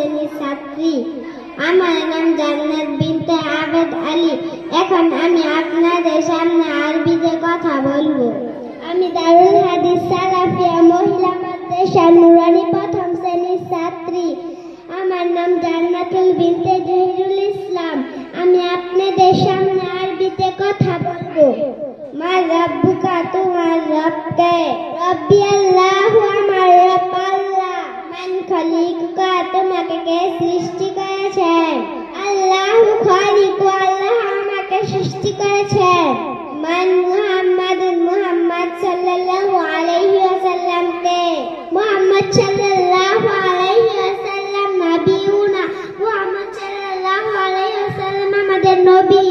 শ্রেণীর ছাত্রী। আমার নাম জান্নাত বিনতে আবেদ আলী। এখন আমি আপনাদের সামনে আরবিতে কথা বলবো। আমি দারুল হাদিস সালাফিয়া মহিলা মাদ্রাসা নুরানি প্রথম শ্রেণীর ছাত্রী। আমার নাম জান্নাতুল বিনতে জহিরুল ইসলাম। আমি আপনাদের সামনে আরবিতে কথা বলবো। মা রাব্বুকা, তোমার রব কে? রব্বি আল্লাহু, আমার রব আল্লাহ। মান খলিকুকা, তোমাকে কে সৃষ্টি করেছেন? আল্লাহু খালিকু, আল্লাহ আমাকে সৃষ্টি করেছেন। মান মুহাম্মাদুন, মুহাম্মদ সাল্লাল্লাহু আলাইহি ওয়াসাল্লাম কে? মুহাম্মদ সাল্লাল্লাহু আলাইহি ওয়াসাল্লাম নবিয়ুনা, মুহাম্মদ সাল্লাল্লাহু আলাইহি ওয়াসাল্লাম আমাদের নবী।